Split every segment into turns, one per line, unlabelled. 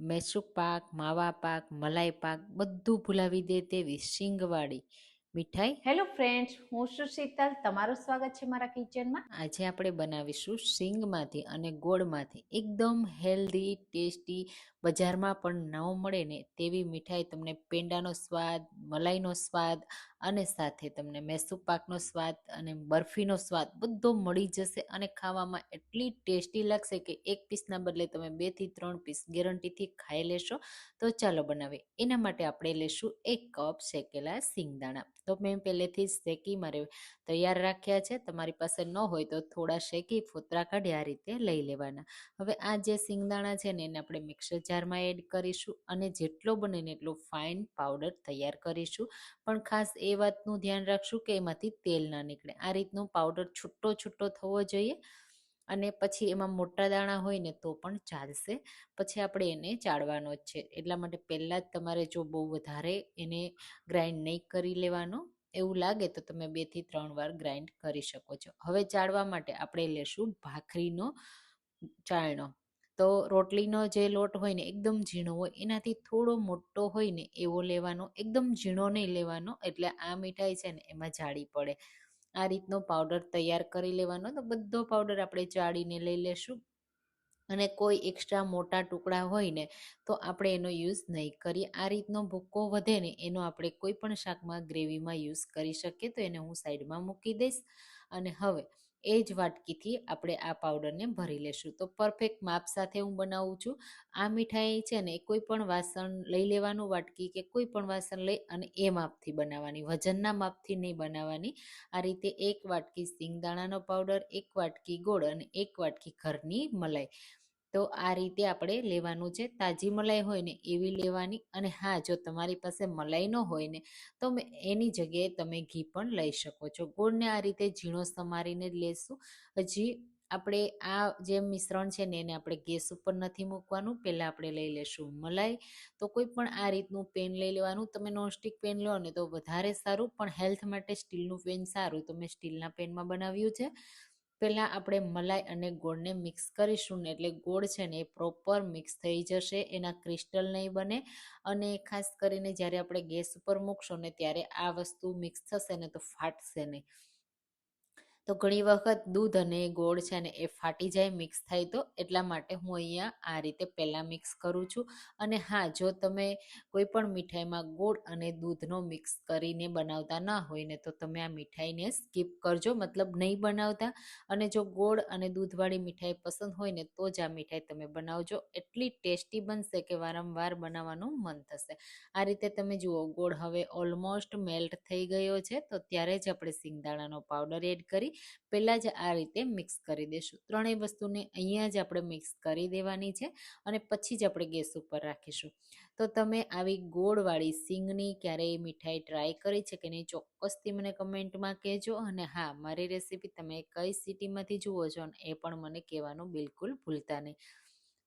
મૈસૂર પાક, માવા પાક, મલાઈ પાક બધું ભૂલાવી દે તેવી શીંગવાળી મીઠાઈ.
હેલો ફ્રેન્ડ્સ, હું છું શીતલ. તમારું સ્વાગત છે મારા કિચનમાં.
આજે આપણે બનાવીશું શીંગમાંથી અને ગોળમાંથી એકદમ હેલ્ધી ટેસ્ટી, બજારમાં પણ ન મળે ને તેવી મીઠાઈ. તમને પેંડાનો સ્વાદ, મલાઈનો સ્વાદ અને સાથે તમને મૈસૂર પાકનો સ્વાદ અને બરફીનો સ્વાદ બધો મળી જશે અને ખાવામાં એટલી ટેસ્ટી લાગશે કે એક પીસના બદલે તમે 2 થી 3 પીસ ગેરંટીથી ખાઈ લેશો. તો ચાલો બનાવીએ. એના માટે આપણે લેશું 1 કપ શેકેલા સિંગદાણા. તો મેં પહેલેથી જ શેકી મારે તૈયાર રાખ્યા છે. તમારી પાસે ન હોય તો થોડા શેકી ફોતરા કાઢી આ રીતે લઈ લેવાના. હવે આ જે સિંગદાણા છે ને એને આપણે મિક્સર જારમાં એડ કરીશું અને જેટલો બને ને એટલો ફાઇન પાવડર તૈયાર કરીશું. પણ ખાસ એ વાતનું ધ્યાન રાખશું કે એમાંથી તેલ ના નીકળે. આ રીતનો પાવડર છૂટો છૂટો થવો જોઈએ. અને પછી એમાં મોટા દાણા હોય ને તો પણ ચાલશે. પછી આપણે એને ચાળવાનો જ છે. એટલા માટે પહેલાં જ તમારે જો બહુ વધારે એને ગ્રાઇન્ડ નહીં કરી લેવાનો એવું લાગે તો તમે 2 થી 3 વાર ગ્રાઇન્ડ કરી શકો છો. હવે ચાળવા માટે આપણે લેશું ભાખરીનો ચાળણો. તો રોટલીનો જે લોટ હોય ને એકદમ ઝીણો હોય એનાથી થોડો મોટો હોય ને એવો લેવાનો, એકદમ ઝીણો નહીં લેવાનો, એટલે આ મીઠાઈ છે ને એમાં જાડી પડે. આ રીતનો પાવડર તૈયાર કરી લેવાનો. તો બધો પાવડર આપણે ચાળીને લઈ લેશું. અને કોઈ એક્સ્ટ્રા મોટા ટુકડા હોય ને તો આપણે એનો યુઝ નહીં કરીએ. આ રીતનો ભૂક્કો વધે ને એનો આપણે કોઈ પણ શાકમાં, ગ્રેવીમાં યુઝ કરી શકીએ. તો એને હું સાઈડમાં મૂકી દઈશ. અને હવે એ જ વાટકીથી આપણે આ પાવડરને ભરી લેશું. તો પરફેક્ટ માપ સાથે હું બનાવું છું. આ મીઠાઈ છે ને કોઈ પણ વાસણ લઈ લેવાનું, વાટકી કે કોઈ પણ વાસણ લઈ અને એ માપથી બનાવવાની, વજનના માપથી નહીં બનાવવાની. આ રીતે 1 વાટકી સિંગદાણાનો પાવડર, 1 વાટકી ગોળ અને 1 વાટકી ઘરની મલાઈ. તો આ રીતે આપણે લેવાનું છે. તાજી મલાઈ હોય ને એવી લેવાની. અને હા, જો તમારી પાસે મલાઈ ન હોય ને તો એની જગ્યાએ તમે ઘી પણ લઈ શકો છો. ગોળને આ રીતે ઝીણો સમારીને જ લેશું. હજી આપણે આ જે મિશ્રણ છે ને એને આપણે ગેસ ઉપર નથી મૂકવાનું. પહેલાં આપણે લઈ લેશું મલાઈ. તો કોઈ પણ આ રીતનું પેન લઈ લેવાનું. તમે નોનસ્ટિક પેન લો ને તો વધારે સારું, પણ હેલ્થ માટે સ્ટીલનું પેન સારું. તો મેં સ્ટીલના પેનમાં બનાવ્યું છે. પહેલાં આપણે મલાઈ અને ગોળને મિક્સ કરીશું ને એટલે ગોળ છે ને એ પ્રોપર મિક્સ થઈ જશે, એના ક્રિસ્ટલ નહીં બને. અને ખાસ કરીને જ્યારે આપણે ગેસ ઉપર મૂકશું ને ત્યારે આ વસ્તુ મિક્સ થશે ને તો ફાટશે નહીં. તો ઘણી વખત દૂધ અને ગોળ છે ને એ ફાટી જાય મિક્સ થાય તો, એટલા માટે હું અહીંયા આ રીતે પહેલાં મિક્સ કરું છું. અને હા, જો તમે કોઈ પણ મીઠાઈમાં ગોળ અને દૂધનો મિક્સ કરીને બનાવતા ના હોય ને તો તમે આ મીઠાઈને સ્કીપ કરજો, મતલબ નહીં બનાવતા. અને જો ગોળ અને દૂધવાળી મીઠાઈ પસંદ હોય ને તો જ આ મીઠાઈ તમે બનાવજો. એટલી ટેસ્ટી બનશે કે વારંવાર બનાવવાનું મન થશે. આ રીતે તમે જુઓ ગોળ હવે ઓલમોસ્ટ મેલ્ટ થઈ ગયો છે. તો ત્યારે જ આપણે સિંગદાણાનો પાવડર એડ કરી પહેલાં જ આ રીતે મિક્સ કરી દઈશું. ત્રણેય વસ્તુને અહીંયા જ આપણે મિક્સ કરી દેવાની છે અને પછી જ આપણે ગેસ ઉપર રાખીશું. તો તમે આવી ગોળવાળી સિંગની ક્યારેય મીઠાઈ ટ્રાય કરી છે કે નહીં, ચોક્કસથી મને કમેન્ટમાં કહેજો. અને હા, મારી રેસીપી તમે કઈ સિટીમાંથી જુઓ છો ને એ પણ મને કહેવાનું બિલકુલ ભૂલતા નહીં.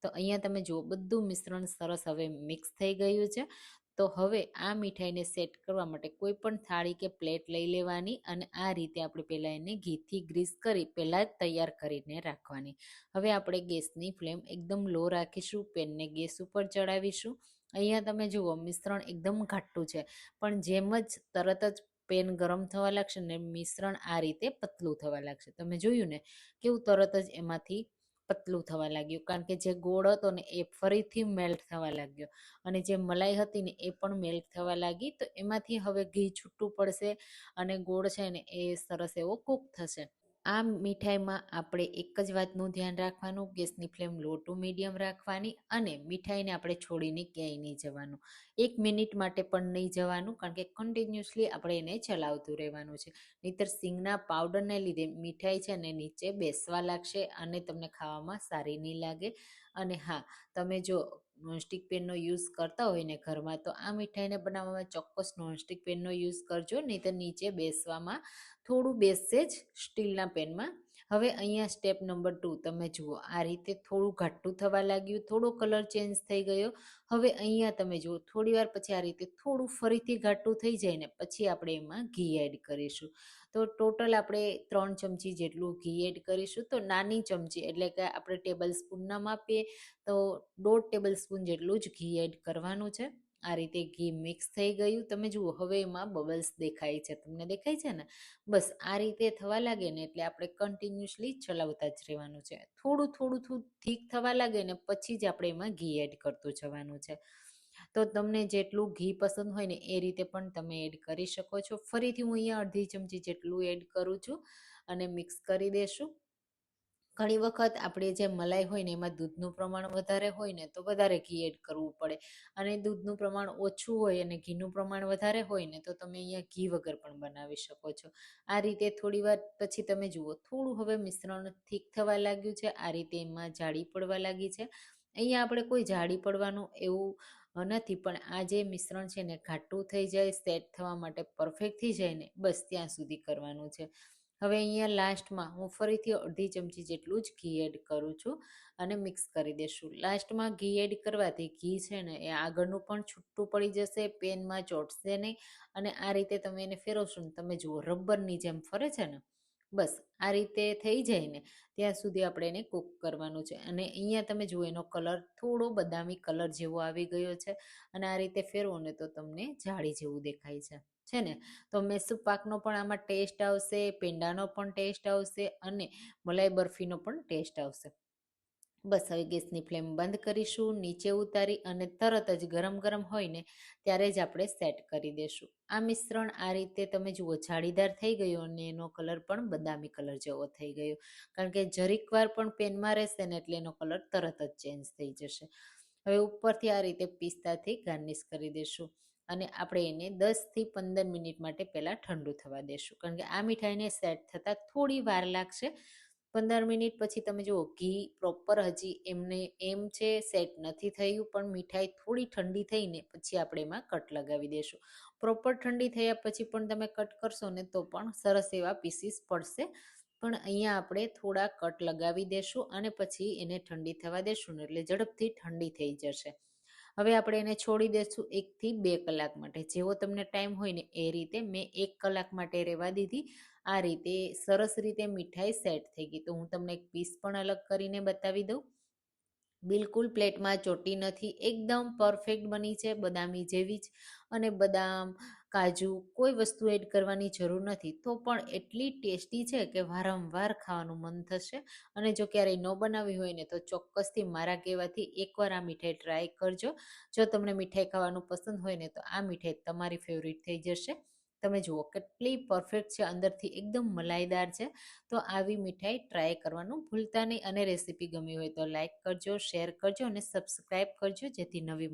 તો અહીંયા તમે જુઓ બધું મિશ્રણ સરસ હવે મિક્સ થઈ ગયું છે. તો હવે આ મીઠાઈને સેટ કરવા માટે કોઈ પણ થાળી કે પ્લેટ લઈ લેવાની અને આ રીતે આપણે પહેલાં એને ઘીથી ગ્રીસ કરી પહેલાં જ તૈયાર કરીને રાખવાની. હવે આપણે ગેસની ફ્લેમ એકદમ લો રાખીશું. પેનને ગેસ ઉપર ચડાવીશું. અહીંયા તમે જુઓ મિશ્રણ એકદમ ઘાટું છે, પણ જેમ જ તરત જ પેન ગરમ થવા લાગશે ને મિશ્રણ આ રીતે પતલું થવા લાગશે. તમે જોયું ને કેવું તરત જ એમાંથી પતલું થવા લાગ્યું, કારણ કે જે ગોળ હતો ને એ ફરીથી મેલ્ટ થવા લાગ્યો અને જે મલાઈ હતી ને એ પણ મેલ્ટ થવા લાગી. તો એમાંથી હવે ઘી છૂટું પડશે અને ગોળ છે ને એ સરસ એવો કૂક થશે. આ મીઠાઈમાં આપણે એક જ વાતનું ધ્યાન રાખવાનું, ગેસની ફ્લેમ લો ટુ મીડિયમ રાખવાની અને મીઠાઈને આપણે છોડીને ક્યાંય નહીં જવાનું. 1 મિનિટ માટે પણ નહીં જવાનું, કારણ કે કન્ટિન્યુઅસલી આપણે એને ચલાવતું રહેવાનું છે. નહીંતર સિંગના પાવડરને લીધે મીઠાઈ છે ને નીચે બેસવા લાગશે અને તમને ખાવામાં સારી નહીં લાગે. અને હા, તમે જો નોનસ્ટિક પેનનો યુઝ કરતા હોય ને ઘરમાં તો આ મીઠાઈને બનાવવામાં ચોક્કસ નોનસ્ટિક પેનનો યુઝ કરજો, નહીં તો નીચે બેસવામાં થોડું બેસશે જ સ્ટીલના પેનમાં. હવે અહીંયા સ્ટેપ નંબર 2 તમે જુઓ આ રીતે થોડું ઘાટું થવા લાગ્યું, થોડો કલર ચેન્જ થઈ ગયો. હવે અહીંયા તમે જુઓ થોડી વાર પછી આ રીતે થોડું ફરીથી ઘાટું થઈ જાય ને પછી આપણે એમાં ઘી એડ કરીશું. તો ટોટલ આપણે 3 ચમચી જેટલું ઘી એડ કરીશું. તો નાની ચમચી એટલે કે આપણે ટેબલ સ્પૂનના માપીએ તો 1.5 ટેબલ સ્પૂન જેટલું જ ઘી એડ કરવાનું છે. આ રીતે ઘી મિક્સ થઈ ગયું. તમે જુઓ હવે એમાં બબલ્સ દેખાય છે, તમને દેખાય છે ને? બસ આ રીતે થવા લાગે ને એટલે આપણે કન્ટિન્યુઅસલી ચલાવતા જ રહેવાનું છે. થોડું થોડું થોડું ઠીક થવા લાગે ને પછી જ આપણે એમાં ઘી એડ કરતું જવાનું છે. તો તમને જેટલું ઘી પસંદ હોય ને એ રીતે પણ તમે એડ કરી શકો છો. ફરીથી હું અહીંયા અડધી ચમચી જેટલું એડ કરું છું અને મિક્સ કરી દેશું. ઘણી વખત આપણે જે મલાઈ હોય ને એમાં દૂધનું પ્રમાણ વધારે હોય ને તો વધારે ઘી એડ કરવું પડે, અને દૂધનું પ્રમાણ ઓછું હોય અને ઘીનું પ્રમાણ વધારે હોય ને તો તમે અહીંયા ઘી વગર પણ બનાવી શકો છો. આ રીતે થોડી વાર પછી તમે જુઓ થોડું હવે મિશ્રણ ઠીક થવા લાગ્યું છે. આ રીતે એમાં જાળી પડવા લાગી છે. અહીંયા આપણે કોઈ જાળી પડવાનું એવું નથી, પણ આ જે મિશ્રણ છે ને ઘાટું થઈ જાય, સેટ થવા માટે પરફેક્ટ થઈ જાય ને બસ ત્યાં સુધી કરવાનું છે. હવે અહીંયા લાસ્ટમાં હું ફરીથી અડધી ચમચી જેટલું જ ઘી એડ કરું છું અને મિક્સ કરી દેશું. લાસ્ટમાં ઘી એડ કરવાથી ઘી છે ને એ આગળનું પણ છૂટું પડી જશે, પેનમાં ચોંટશે નહીં, અને આ રીતે તમે એને ફેરવશો ને તમે જુઓ રબરની જેમ ફરે છે ને, બસ આ રીતે થઈ જાય ને ત્યાં સુધી આપણે એને કૂક કરવાનું છે. અને અહીંયા તમે જુઓ એનો કલર થોડો બદામી કલર જેવો આવી ગયો છે, અને આ રીતે ફેરવો ને તો તમને જાળી જેવું દેખાય છે ને? તો મૈસૂર પાકનો પણ આમાં ટેસ્ટ આવશે, પેંડાનો પણ ટેસ્ટ આવશે અને મલાઈ બરફીનો પણ ટેસ્ટ આવશે. બસ હવે ગેસની ફ્લેમ બંધ કરીશું, નીચે ઉતારી અને તરત જ ગરમ ગરમ હોય ને ત્યારે જ આપણે સેટ કરી દેશું. આ મિશ્રણ આ રીતે તમે જુઓ જાળીદાર થઈ ગયું અને એનો કલર પણ બદામી કલર જેવો થઈ ગયો, કારણ કે જરીક વાર પણ પેનમાં રહેશે ને એટલે એનો કલર તરત જ ચેન્જ થઈ જશે. હવે ઉપરથી આ રીતે પિસ્તાથી ગાર્નિશ કરી દેશું અને આપણે એને 10 થી 15 મિનિટ માટે પહેલાં ઠંડુ થવા દેશું, કારણ કે આ મીઠાઈને સેટ થતાં થોડી વાર લાગશે. 15 મિનિટ પછી તમે જુઓ ઘી પ્રોપર હજી એમને એમ છે, સેટ નથી થયું, પણ મીઠાઈ થોડી ઠંડી થઈને પછી આપણે એમાં કટ લગાવી દેશું. પ્રોપર ઠંડી થયા પછી પણ તમે કટ કરશો ને તો પણ સરસ એવા પીસીસ પડશે, પણ અહીંયા આપણે થોડા કટ લગાવી દેશું અને પછી એને ઠંડી થવા દેશું ને એટલે ઝડપથી ઠંડી થઈ જશે. હવે આપણે એને છોડી દઈશું 1 થી 2 કલાક માટે, જેવો તમને ટાઈમ હોય ને એ રીતે. મેં 1 કલાક માટે રહેવા દીધી. આ રીતે સરસ રીતે મીઠાઈ સેટ થઈ ગઈ. તો હું તમને એક પીસ પણ અલગ કરીને બતાવી દઉં. બિલકુલ પ્લેટમાં ચોટી નથી, એકદમ પરફેક્ટ બની છે, બદામી જેવી જ. અને બદામ, કાજુ કોઈ વસ્તુ એડ કરવાની જરૂર નથી, તો પણ એટલી ટેસ્ટી છે કે વારંવાર ખાવાનું મન થશે. અને જો ક્યારેય ન બનાવી હોય ને તો ચોક્કસથી મારા કહેવાથી એકવાર આ મીઠાઈ ટ્રાય કરજો. જો તમને મીઠાઈ ખાવાનું પસંદ હોય ને તો આ મીઠાઈ તમારી ફેવરિટ થઈ જશે. તમે જુઓ કેટલી પરફેક્ટ છે, અંદરથી એકદમ મલાઈદાર છે. તો આવી મીઠાઈ ટ્રાય કરવાનું ભૂલતા નહીં, અને રેસીપી ગમી હોય તો લાઈક કરજો, શેર કરજો અને સબસ્ક્રાઈબ કરજો, જેથી નવી